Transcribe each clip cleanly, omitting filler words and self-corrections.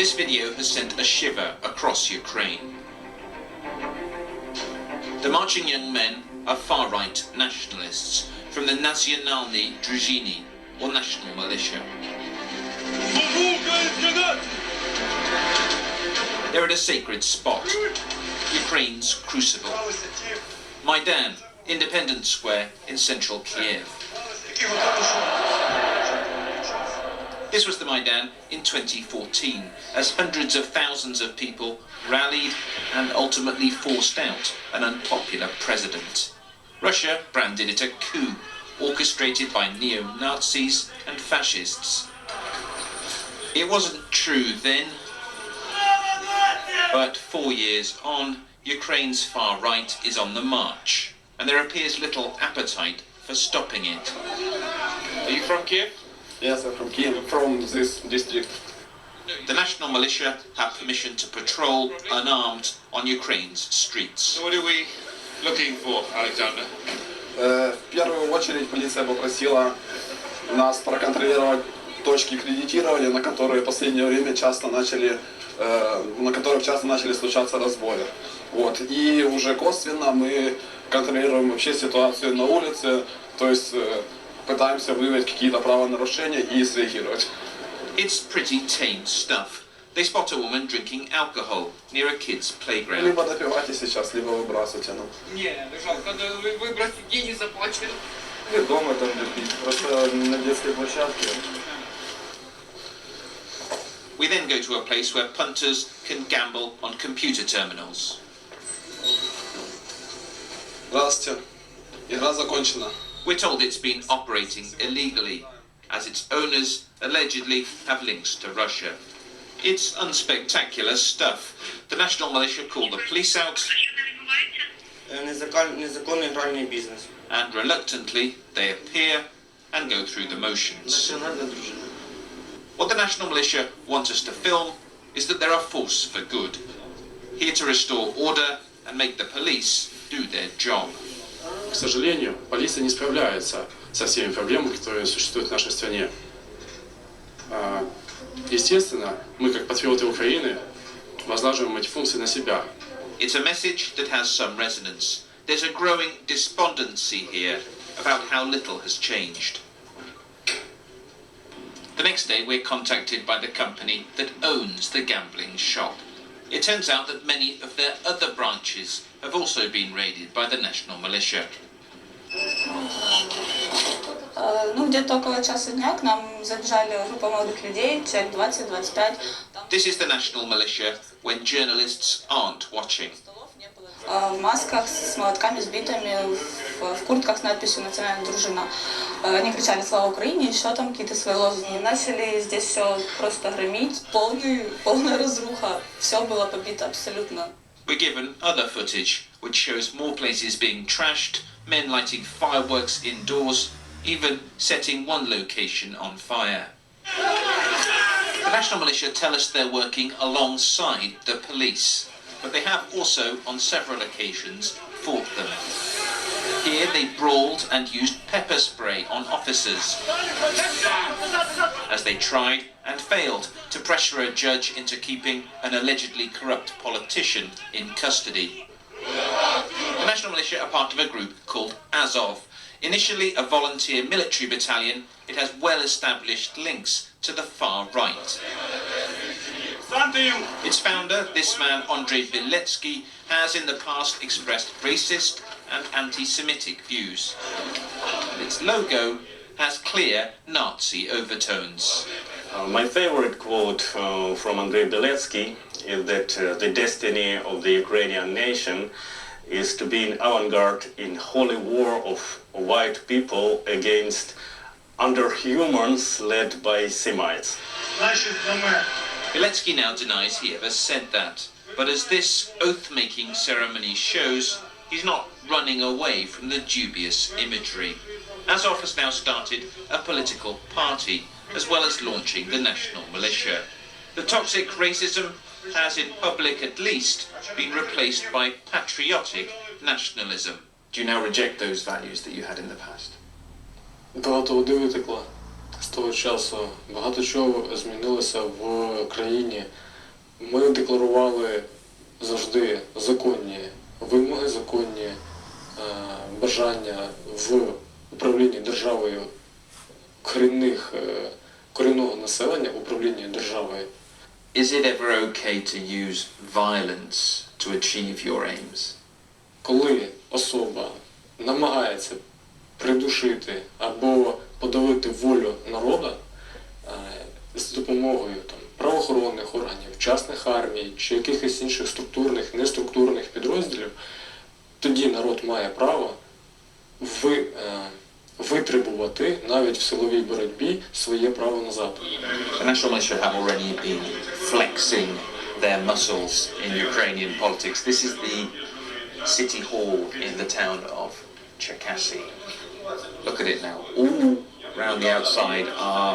This video has sent a shiver across Ukraine. The marching young men are far-right nationalists from the Nationalny Drużyny, or national militia. They're at a sacred spot, Ukraine's crucible. Maidan, Independence Square in central Kiev. This was the Maidan in 2014, as hundreds of thousands of people rallied and ultimately forced out an unpopular president. Russia branded it a coup, orchestrated by neo-Nazis and fascists. It wasn't true then, but 4 years on, Ukraine's far right is on the march, and there appears little appetite for stopping it. Are you from Kiev? Yes, I'm from Kiev, from this district. The national militia have permission to patrol unarmed on Ukraine's streets. So what are we looking for, Alexander? В первую очередь полиция попросила нас проконтролировать точки кредитирования, на которые в последнее время на которых часто начали случаться разбои. Вот. И уже косвенно мы контролируем вообще ситуацию на улице, то есть пытаемся выявить какие-то правонарушения и среагировать. It's pretty tame stuff. They spot a woman drinking alcohol near a kid's playground. Либо допивайте сейчас, либо выбрасывайте. Не, жалко, выбросить деньги заплачено. И дома там допить, просто на детской площадке. We then go to a place where punters can gamble on computer terminals. Здравствуйте. Игра закончена. We're told it's been operating illegally, as its owners allegedly have links to Russia. It's unspectacular stuff. The national militia call the police out, Незаконный игральный бизнес. and reluctantly they appear and go through the motions. What the national militia want us to film is that they're a force for good, here to restore order and make the police do their job. К сожалению, полиция не справляется со всеми проблемами, которые существуют в нашей стране. Естественно, мы, как патриоты Украины, возлагаем эти функции на себя. It's a message that has some resonance. There's a growing despondency here about how little has changed. The next day, we're contacted by the company that owns the gambling shop. It turns out that many of their other branches have also been raided by the national militia. Где-то около часа дня к нам забежали группа молодых людей, человек 20-25. This is the national militia when journalists aren't watching. В масках с молотками, с битами, в куртках с надписью «Национальная дружина». Они кричали «Слава Украине», еще там какие-то свои лозунги. Начали здесь все просто громить, полная разруха. Все было побито абсолютно. We're given other footage, which shows more places being trashed, men lighting fireworks indoors, even setting one location on fire. The national militia tell us they're working alongside the police, but they have also, on several occasions, fought them. Here they brawled and used pepper spray on officers as they tried and failed to pressure a judge into keeping an allegedly corrupt politician in custody. The national militia are part of a group called Azov. Initially a volunteer military battalion, it has well-established links to the far right. Its founder, this man Andrei Beletsky, has in the past expressed racist and anti-Semitic views. Its logo has clear Nazi overtones. My favorite quote from Andrei Beletsky is that the destiny of the Ukrainian nation is to be an avant-garde in holy war of white people against underhumans led by Semites. Beletsky now denies he ever said that, but as this oath-making ceremony shows, he's not running away from the dubious imagery. Azov has now started a political party, as well as launching the national militia. The toxic racism has, in public at least, been replaced by patriotic nationalism. Do you now reject those values that you had in the past? Багато води витекло з того часу. Багато чого змінилося в країні. Ми декларували завжди законні вимоги, законні бажання в управлінні державою корінного населення, управління державою. Is it ever okay to use violence to achieve your aims? Коли особа намагається придушити або подавити волю народу з допомогою правоохоронних органів, частних армій чи якихось інших структурних, неструктурних підрозділів, тоді народ має право витребувати навіть в силовій боротьбі своє право назад. The national militia have already been flexing their muscles in Ukrainian politics. This is the city hall in the town of Cherkasy. Look at it now. All around the outside are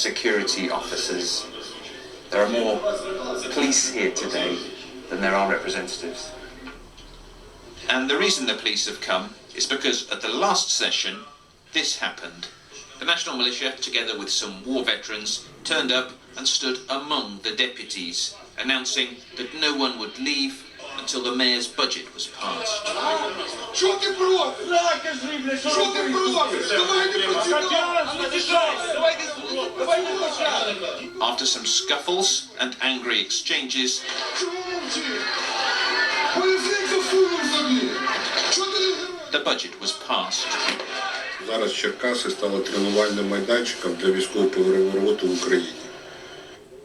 security officers. There are more police here today than there are representatives. And the reason the police have come is because at the last session, this happened. The National Militia, together with some war veterans, turned up and stood among the deputies, announcing that no one would leave until the mayor's budget was passed. After some scuffles and angry exchanges, the budget was passed. Зараз Черкаси стали тренувальним майданчиком для військового перевороту в Україні.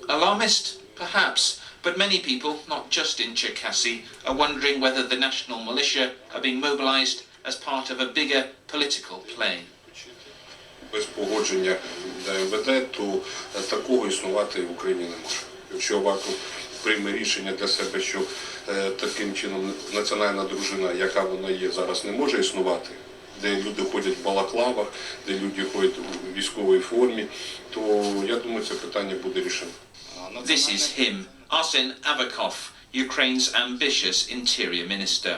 Alarmist? Perhaps, but many people, not just in Cherkasy, are wondering whether the national militia are being mobilized as part of a bigger political play. Без погодження МВД, то такого існувати в Україні не може. Якщо Аваков прийме рішення для себе, що таким чином національна дружина, яка вона є зараз, не може існувати, де люди ходять в балаклавах, де люди ходять у військовій формі, то я думаю, це питання буде рішено. This is him, Arsen Avakov, Ukraine's ambitious interior minister.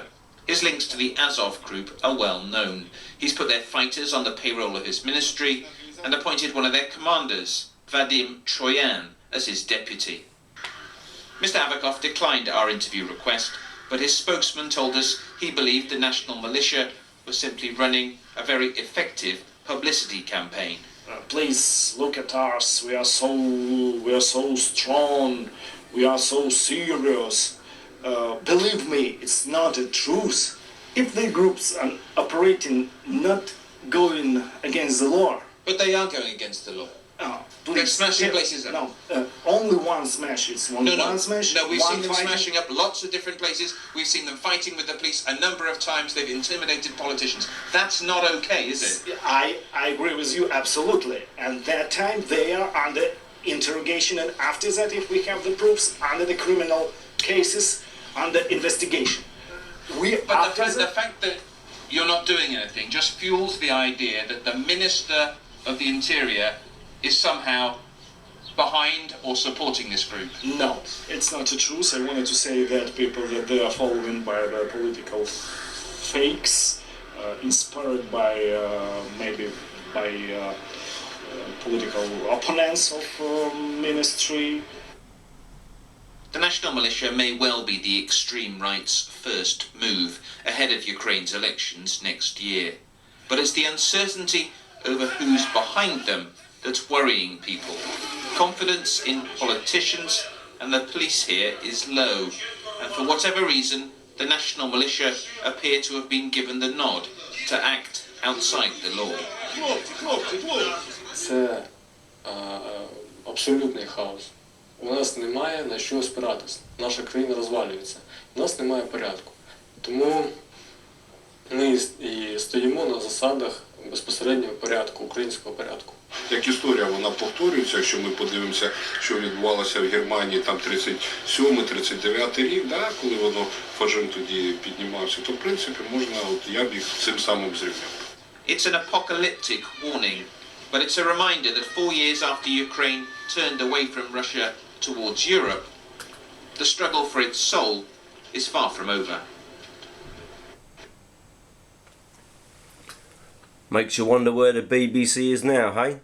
His links to the Azov group are well known. He's put their fighters on the payroll of his ministry and appointed one of their commanders, Vadim Troyan, as his deputy. Mr. Avakov declined our interview request, but his spokesman told us he believed the national militia was simply running a very effective publicity campaign. Please look at us. We are so strong. We are so serious. Believe me, it's not a truth. If the groups are operating not going against the law. But they are going against the law. Please, They're smashing places up. No, only one smash. It's one smash. No, we've one seen them fighting. smashing up lots of different places. We've seen them fighting with the police a number of times. They've intimidated politicians. That's not okay, is it? I agree with you absolutely. And that time they are under interrogation, and after that, if we have the proofs, under the criminal cases, under investigation. But the fact that you're not doing anything just fuels the idea that the Minister of the Interior is somehow behind or supporting this group. No, it's not the truth. I wanted to say that people that they are following by the political fakes, inspired by maybe by political opponents of ministry. The national militia may well be the extreme right's first move ahead of Ukraine's elections next year. But it's the uncertainty over who's behind them that's worrying people. Confidence in politicians and the police here is low, and for whatever reason, the national militia appear to have been given the nod to act outside the law. Це абсолютний хаос. У нас немає на що спиратись. Наша країна розвалюється. У нас немає порядку. Тому ми і стоїмо на засадах безпосереднього порядку, українського порядку. Як історія, вона повторюється, якщо ми подивимося, що відбувалося в Германії там 37-39 рік, да, коли воно фашизм тоді піднімався, то в принципі можна, я б їх цим самим зрівняв. It's an apocalyptic warning, but it's a reminder that 4 years after Ukraine turned away from Russia towards Europe, the struggle for its soul is far from over. Makes you wonder where the BBC is now, hey?